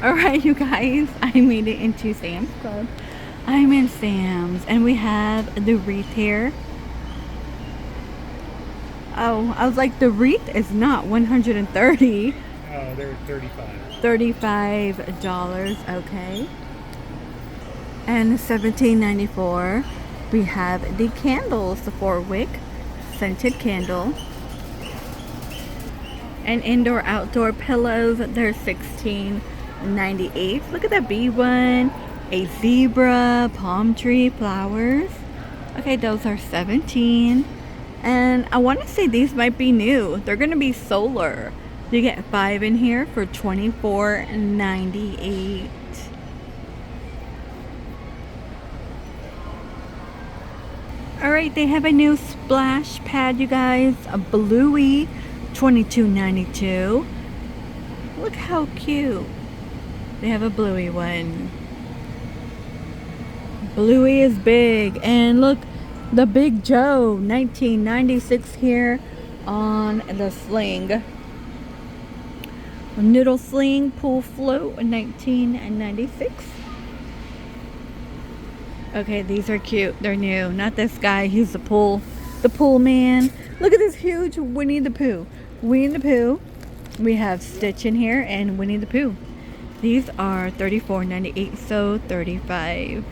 Alright, you guys, I made it into Sam's Club. I'm in Sam's, and we have the wreath here. Oh, I was like, the wreath is not 130. Oh, they were 35. $35, okay. And $17.94. We have the candles, the 4-wick scented candle. And indoor outdoor pillows, they're $16.98. Look at that bee one. A zebra, palm tree, flowers. Okay, those are 17. And I want to say these might be new. They're going to be solar. You get 5 in here for $24.98. Alright, they have a new splash pad, you guys. A Bluey, $22.92. Look how cute. They have a Bluey one. Bluey is big. And look, the Big Joe, $19.96 here on the sling. Noodle sling, pool float, $19.96. Okay, these are cute. They're new. Not this guy. He's the pool man. Look at this huge Winnie the Pooh. Winnie the Pooh. We have Stitch in here and Winnie the Pooh. These are $34.98, so $35.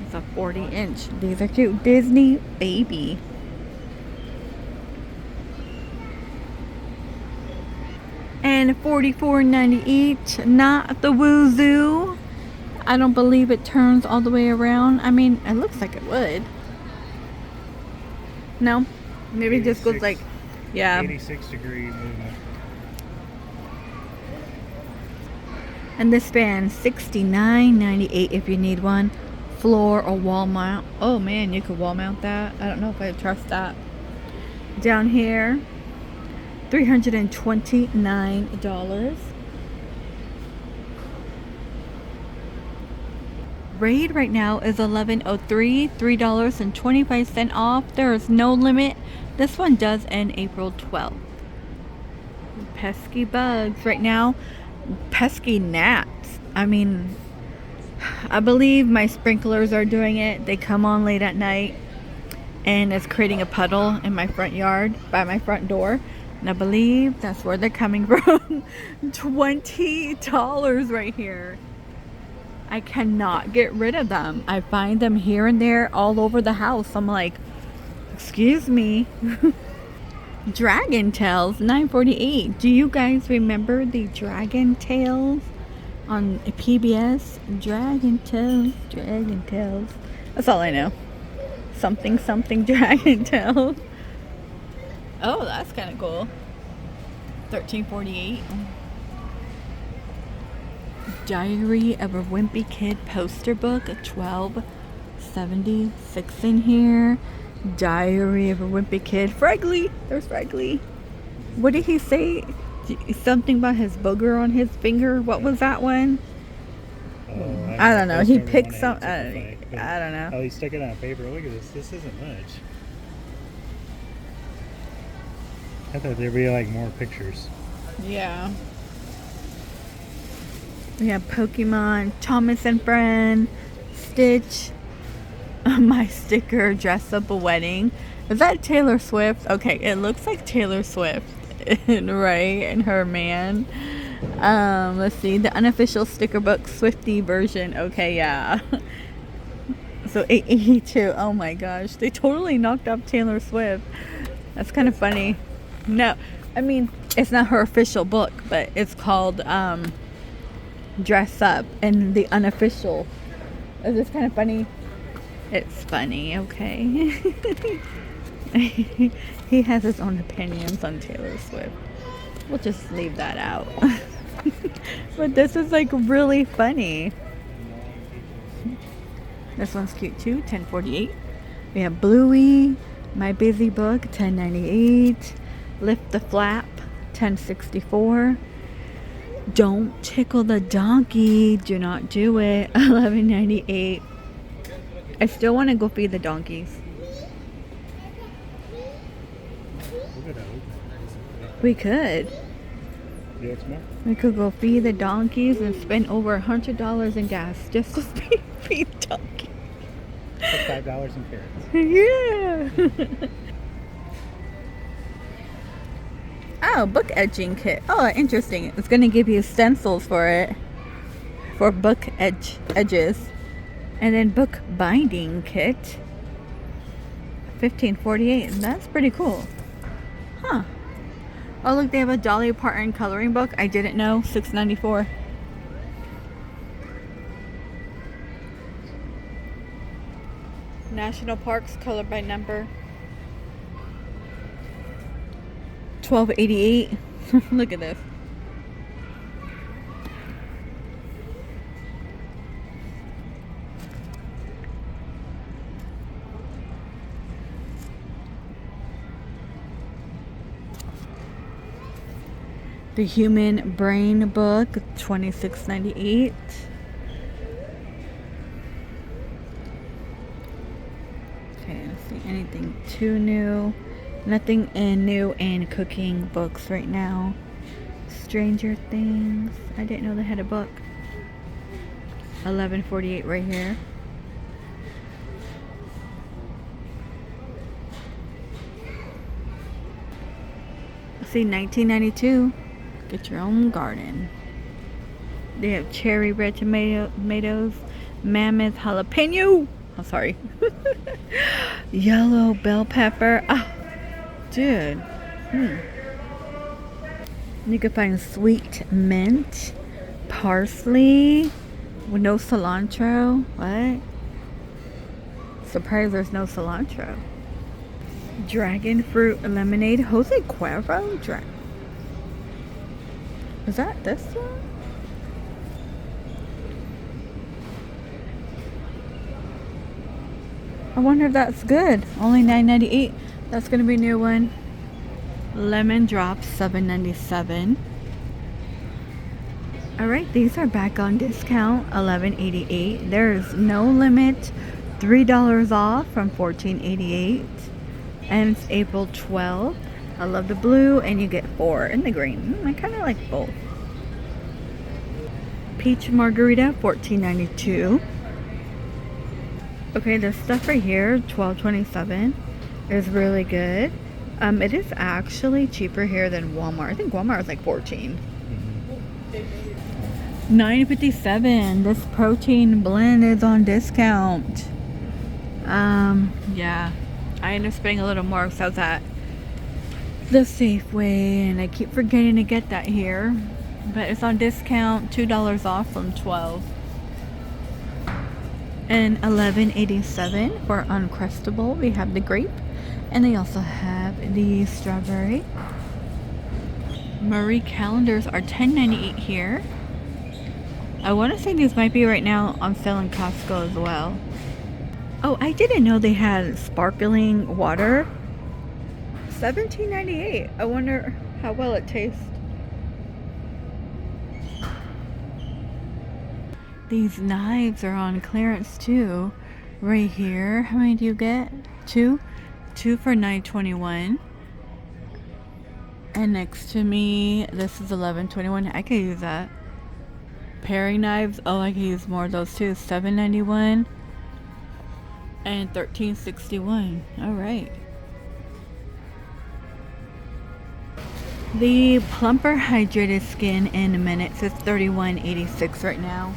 It's a 40-inch. These are cute. Disney Baby. And $44.98. Not the Woozoo. I don't believe it turns all the way around. I mean, it looks like it would. No? Maybe it just goes like, yeah. 86-degree movement. And this fan, $69.98 if you need one. Floor or wall mount. Oh man, you could wall mount that. I don't know if I trust that. Down here, $329. Raid right now is $11.03, $3.25 off. There is no limit. This one does end April 12th. Pesky bugs right now. Pesky gnats. I mean, I believe my sprinklers are doing it. They come on late at night and it's creating a puddle in my front yard by my front door. And I believe that's where they're coming from. $20 right here. I cannot get rid of them. I find them here and there all over the house. I'm like, excuse me. Dragon Tails, $9.48. Do you guys remember the Dragon Tails on PBS? Dragon Tails, Dragon Tails. That's all I know. Something, something, Dragon Tails. Oh, that's kind of cool. $13.48. Diary of a Wimpy Kid poster book, $12.76 in here. Diary of a Wimpy Kid. Fraggly! There's Fraggly. What did he say? Something about his booger on his finger. What was that one? Oh, I don't know. He picked some. I don't know. Oh, he stuck it on paper. Look at this. This isn't much. I thought there'd be like more pictures. Yeah. We have Pokemon, Thomas and Friend, Stitch, my sticker, Dress Up a Wedding. Is that Taylor Swift? Okay, it looks like Taylor Swift, right? And her man. Let's see, the unofficial sticker book, Swiftie version. Okay, yeah. So 882. Oh my gosh, they totally knocked off Taylor Swift. That's kind of funny. No, I mean, it's not her official book, but it's called Dress Up, and the unofficial. Is this kind of funny? It's funny, okay. He has his own opinions on Taylor Swift. We'll just leave that out. But this is like really funny. This one's cute too, $10.48. We have Bluey, My Busy Book, $10.98. Lift the Flap, $10.64. Don't tickle the donkey. Do not do it. $11.98. I still want to go feed the donkeys. We could. You want some more? We could go feed the donkeys and spend over $100 in gas just to feed donkeys. For $5 in carrots. Yeah. Oh, book edging kit. Oh, interesting. It's going to give you stencils for it. For book edges. And then book binding kit. $15.48. That's pretty cool. Huh. Oh, look, they have a Dolly Parton coloring book. I didn't know. $6.94. National Parks, color by number. $12.88. Look at this. The Human Brain book, $26.98. Okay, let's see, anything too new? Nothing new in cooking books right now. Stranger Things. I didn't know they had a book. $11.48 right here. See, $19.92. Get your own garden. They have cherry red tomatoes, mammoth jalapeno. Oh, sorry. Yellow bell pepper. Oh, dude. You can find sweet mint, parsley with no cilantro. What? Surprised there's no cilantro. Dragon fruit lemonade. Jose Cuervo. Is that this one? I wonder if that's good. Only $9.98. That's gonna be a new one. Lemon drops, $7.97. Alright, these are back on discount, $11.88. There's no limit, $3 off from $14.88. And it's April 12th. I love the blue, and you get 4 in the green. I kind of like both. Peach margarita, $14.92. Okay, this stuff right here, $12.27, is really good. It is actually cheaper here than Walmart. I think Walmart is like $14. $9.57. This protein blend is on discount. Yeah, I ended up spending a little more because I was at the Safeway, and I keep forgetting to get that here. But it's on discount, $2 off from $12. And $11.87 for Uncrustable. We have the grape, and they also have the strawberry. Marie calendars are $10.98 here. I want to say these might be right now on sale in Costco as well. Oh, I didn't know they had sparkling water. $17.98. I wonder how well it tastes. These knives are on clearance too. Right here. How many do you get? 2? 2 for $9.21. And next to me, this is $11.21. I could use that. Paring knives. Oh, I could use more of those too. $7.91 and $13.61. All right. The Plumper Hydrated Skin in minutes is $31.86 right now.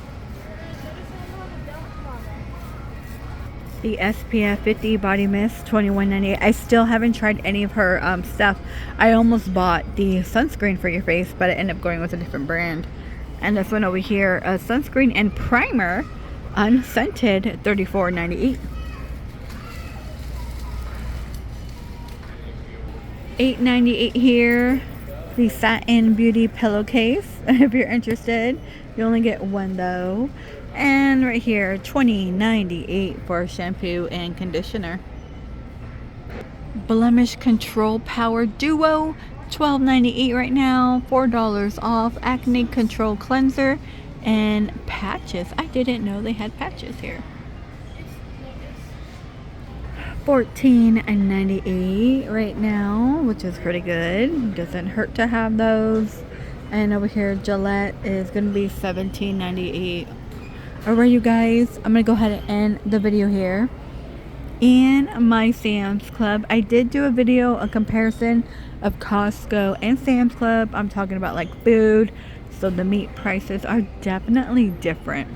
The SPF 50 body mist, $21.98. I still haven't tried any of her stuff. I almost bought the sunscreen for your face, but I ended up going with a different brand. And this one over here, a sunscreen and primer, unscented, $34.98. $8.98 here. The Satin Beauty pillowcase, if you're interested. You only get one though. And right here, $20.98 for shampoo and conditioner. Blemish Control Power Duo, $12.98 right now. $4 off. Acne Control Cleanser and patches. I didn't know they had patches here. $14.98 right now, which is pretty good. Doesn't hurt to have those. And over here, Gillette is gonna be $17.98. Alright, you guys, I'm gonna go ahead and end the video here. In my Sam's Club, I did do a video, a comparison of Costco and Sam's Club. I'm talking about like food, so the meat prices are definitely different.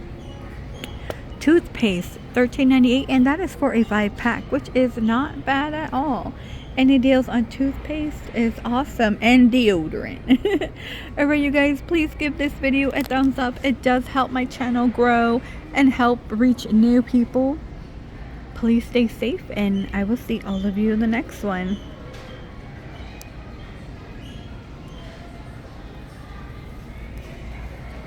Toothpaste, $13.98, and that is for a 5-pack, which is not bad at all. Any deals on toothpaste is awesome, and deodorant. Alright, you guys, please give this video a thumbs up. It does help my channel grow and help reach new people. Please stay safe, and I will see all of you in the next one.